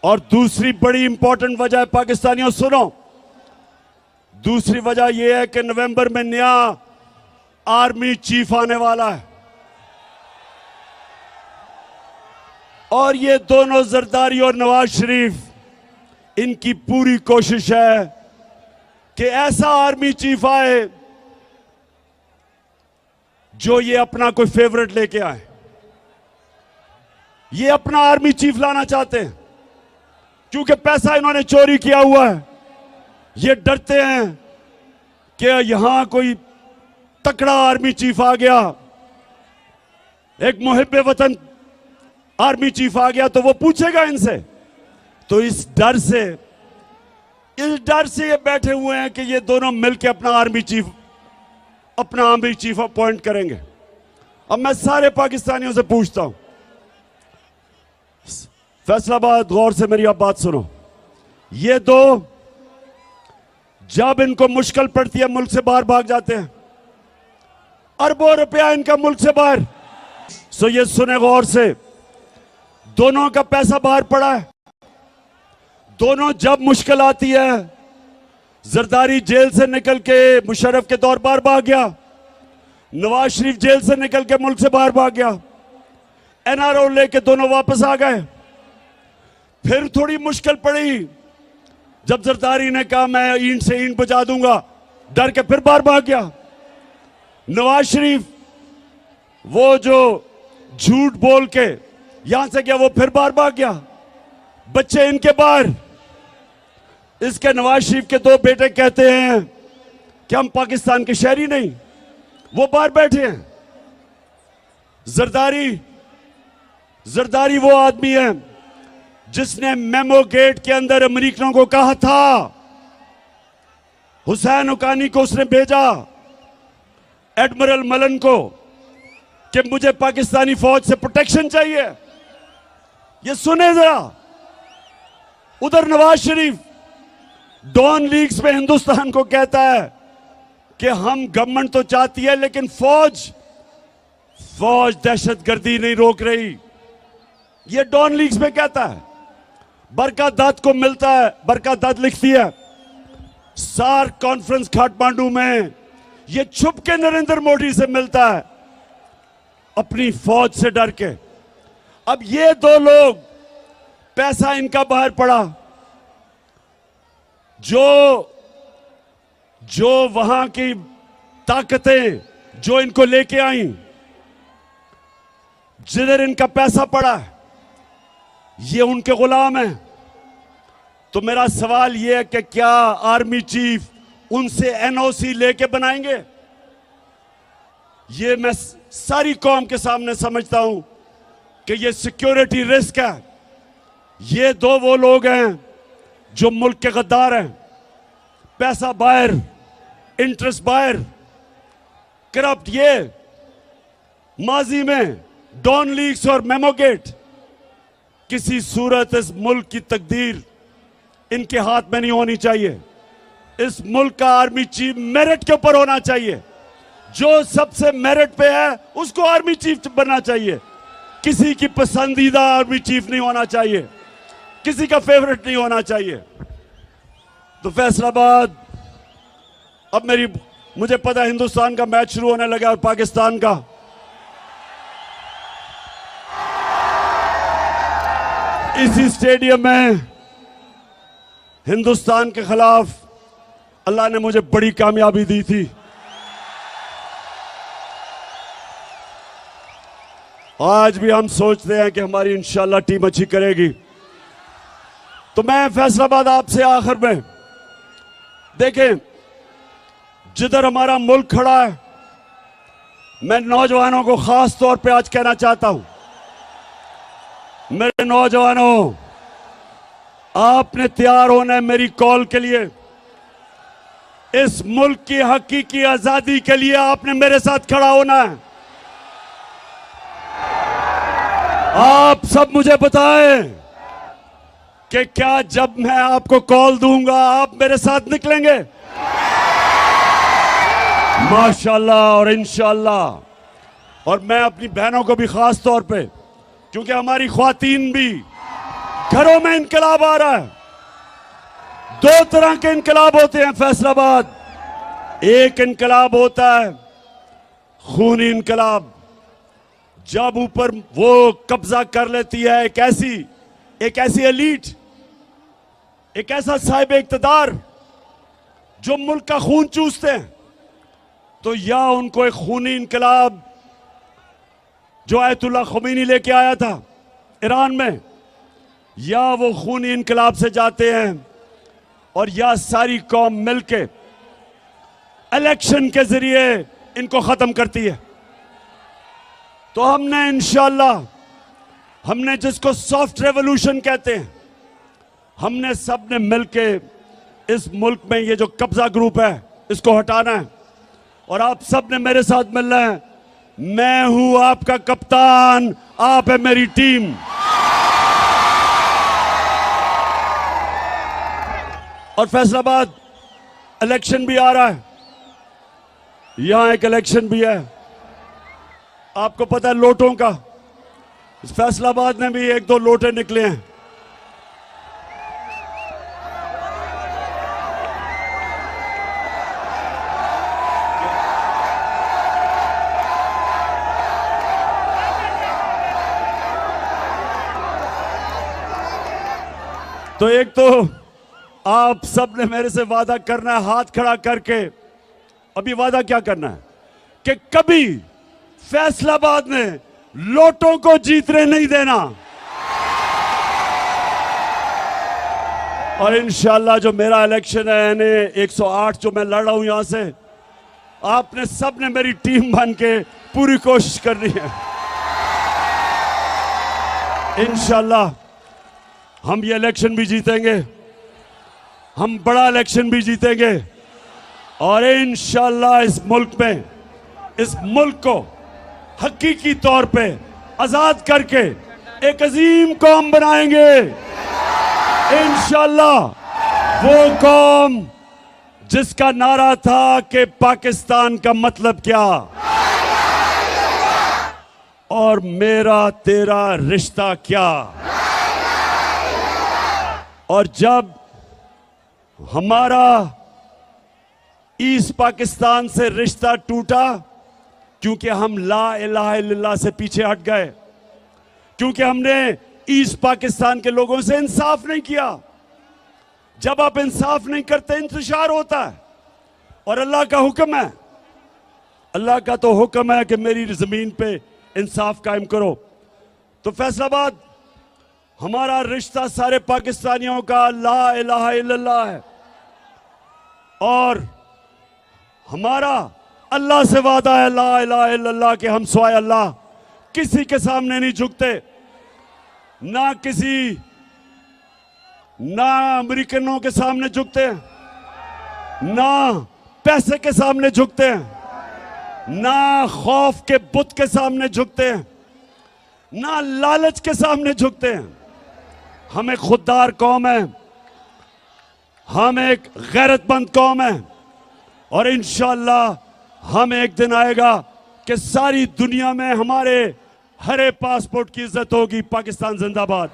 और दूसरी बड़ी इंपॉर्टेंट वजह है, पाकिस्तानियों सुनो, दूसरी वजह यह है कि नवंबर में नया आर्मी चीफ आने वाला है और ये दोनों जरदारी और नवाज शरीफ, इनकी पूरी कोशिश है कि ऐसा आर्मी चीफ आए जो ये अपना कोई फेवरेट लेके आए। ये अपना आर्मी चीफ लाना चाहते हैं क्योंकि पैसा इन्होंने चोरी किया हुआ है। ये डरते हैं कि यहां कोई तकड़ा आर्मी चीफ आ गया, एक मुहिब्बे वतन आर्मी चीफ आ गया तो वो पूछेगा इनसे। तो इस डर से ये बैठे हुए हैं कि ये दोनों मिलकर अपना आर्मी चीफ अपॉइंट करेंगे। अब मैं सारे पाकिस्तानियों से पूछता हूं, फैसलाबाद, गौर से मेरी आप बात सुनो। ये दो जब इनको मुश्किल पड़ती है मुल्क से बाहर भाग जाते हैं, अरबों रुपया इनका मुल्क से बाहर। सो ये सुने गौर से, दोनों का पैसा बाहर पड़ा है। दोनों जब मुश्किल आती है, जरदारी जेल से निकल के मुशर्रफ के दौर बाहर भाग गया, नवाज शरीफ जेल से निकल के मुल्क से बाहर भाग गया, एनआरओ लेके दोनों वापस आ गए। फिर थोड़ी मुश्किल पड़ी, जब जरदारी ने कहा मैं ईंट से ईंट बजा दूंगा, डर के फिर बाहर भाग गया। नवाज शरीफ वो जो झूठ बोल के यहां से गया, वो फिर बाहर भाग गया। बच्चे इनके बाहर, इसके नवाज शरीफ के दो बेटे कहते हैं कि हम पाकिस्तान के शहरी नहीं, वो बाहर बैठे हैं। जरदारी वो आदमी है जिसने मेमो गेट के अंदर अमेरिकनों को कहा था, हुसैन हुकानी को उसने भेजा, एडमिरल मलन को, कि मुझे पाकिस्तानी फौज से प्रोटेक्शन चाहिए। ये सुने जरा, उधर नवाज शरीफ डॉन लीग्स में हिंदुस्तान को कहता है कि हम गवर्नमेंट तो चाहती है लेकिन फौज दहशतगर्दी नहीं रोक रही। ये डॉन लीग्स में कहता है। बरका दत्त को मिलता है, बरका दत्त लिखती है सार्क कॉन्फ्रेंस काठमांडू में, ये छुप के नरेंद्र मोदी से मिलता है अपनी फौज से डर के। अब ये दो लोग, पैसा इनका बाहर पड़ा, जो वहां की ताकतें जो इनको लेके आई, जिधर इनका पैसा पड़ा, ये उनके गुलाम हैं। तो मेरा सवाल ये है कि क्या आर्मी चीफ उनसे एनओसी लेके बनाएंगे? ये मैं सारी कौम के सामने समझता हूं कि ये सिक्योरिटी रिस्क है। ये दो वो लोग हैं जो मुल्क के गद्दार हैं, पैसा बाहर, इंटरेस्ट बाहर, करप्ट। ये माजी में डॉन लीग्स और मेमोगेट, किसी सूरत इस मुल्क की तकदीर इनके हाथ में नहीं होनी चाहिए। इस मुल्क का आर्मी चीफ मेरिट के ऊपर होना चाहिए। जो सबसे मेरिट पे है उसको आर्मी चीफ बनना चाहिए। किसी की पसंदीदा आर्मी चीफ नहीं होना चाहिए, किसी का फेवरेट नहीं होना चाहिए। तो फैसलाबाद, अब मुझे पता है हिंदुस्तान का मैच शुरू होने लगा और पाकिस्तान का। इसी स्टेडियम में हिंदुस्तान के खिलाफ अल्लाह ने मुझे बड़ी कामयाबी दी थी। आज भी हम सोचते हैं कि हमारी इंशाल्लाह टीम अच्छी करेगी। तो मैं फैसलाबाद आपसे आखिर में, देखें जिधर हमारा मुल्क खड़ा है, मैं नौजवानों को खास तौर पे आज कहना चाहता हूं, मेरे नौजवानों, आपने तैयार होना है मेरी कॉल के लिए। इस मुल्क की हकीकी आजादी के लिए आपने मेरे साथ खड़ा होना है। आप सब मुझे बताएं कि क्या जब मैं आपको कॉल दूंगा आप मेरे साथ निकलेंगे? माशाल्लाह और इंशाल्लाह। और मैं अपनी बहनों को भी खास तौर पे, क्योंकि हमारी ख्वातीन भी घरों में इनकलाब आ रहा है। दो तरह के इनकलाब होते हैं फैसलाबाद। एक इनकलाब होता है खूनी इनकलाब, जब ऊपर वो कब्जा कर लेती है एक ऐसी एलीट, एक ऐसा साहिब इक्तदार जो मुल्क का खून चूसते हैं, तो या उनको एक खूनी इनकलाब जो आयतुल्लाह ख़ुमैनी लेके आया था ईरान में, या वो खूनी इनकलाब से जाते हैं और या सारी कौम मिलके इलेक्शन के जरिए इनको खत्म करती है। तो हमने इंशाअल्लाह, हमने जिसको सॉफ्ट रेवोल्यूशन कहते हैं, हमने सबने मिलके इस मुल्क में ये जो कब्जा ग्रुप है इसको हटाना है। और आप सब ने मेरे साथ मिलना है। मैं हूं आपका कप्तान, आप है मेरी टीम। और फैसलाबाद इलेक्शन भी आ रहा है, यहां एक इलेक्शन भी है, आपको पता है लोटों का। इस फैसलाबाद में भी एक दो लोटे निकले हैं। तो एक तो आप सब ने मेरे से वादा करना है हाथ खड़ा करके। अभी वादा क्या करना है कि कभी फैसलाबाद में लोटों को जीतने नहीं देना। और इंशाल्लाह जो मेरा इलेक्शन है यानी 108 जो मैं लड़ रहा हूं यहां से, आपने सब ने मेरी टीम बन के पूरी कोशिश करनी है। इंशाल्लाह हम ये इलेक्शन भी जीतेंगे, हम बड़ा इलेक्शन भी जीतेंगे। और इंशाल्लाह इस मुल्क में, इस मुल्क को हकीकी तौर पे आजाद करके एक अजीम कौम बनाएंगे। इंशाल्लाह वो कौम जिसका नारा था कि पाकिस्तान का मतलब क्या और मेरा तेरा रिश्ता क्या। और जब हमारा ईस्ट पाकिस्तान से रिश्ता टूटा, क्योंकि हम ला इलाहा इल्लल्लाह से पीछे हट गए, क्योंकि हमने ईस्ट पाकिस्तान के लोगों से इंसाफ नहीं किया। जब आप इंसाफ नहीं करते इंतशार होता है। और अल्लाह का हुक्म है, अल्लाह का तो हुक्म है कि मेरी जमीन पे इंसाफ कायम करो। तो फैसलाबाद हमारा रिश्ता सारे पाकिस्तानियों का ला इलाहा इल्लल्लाह है। और हमारा अल्लाह से वादा है ला इलाहा इल्लल्लाह के हम सिवाय अल्लाह किसी के सामने नहीं झुकते। ना अमेरिकनों के सामने झुकते हैं, ना पैसे के सामने झुकते हैं, ना खौफ के बुत के सामने झुकते हैं, ना लालच के सामने झुकते हैं। हम एक खुददार कौम है, हम एक गैरतमंद कौम है। और इंशाअल्लाह हम एक दिन आएगा कि सारी दुनिया में हमारे हरे पासपोर्ट की इज्जत होगी। पाकिस्तान जिंदाबाद।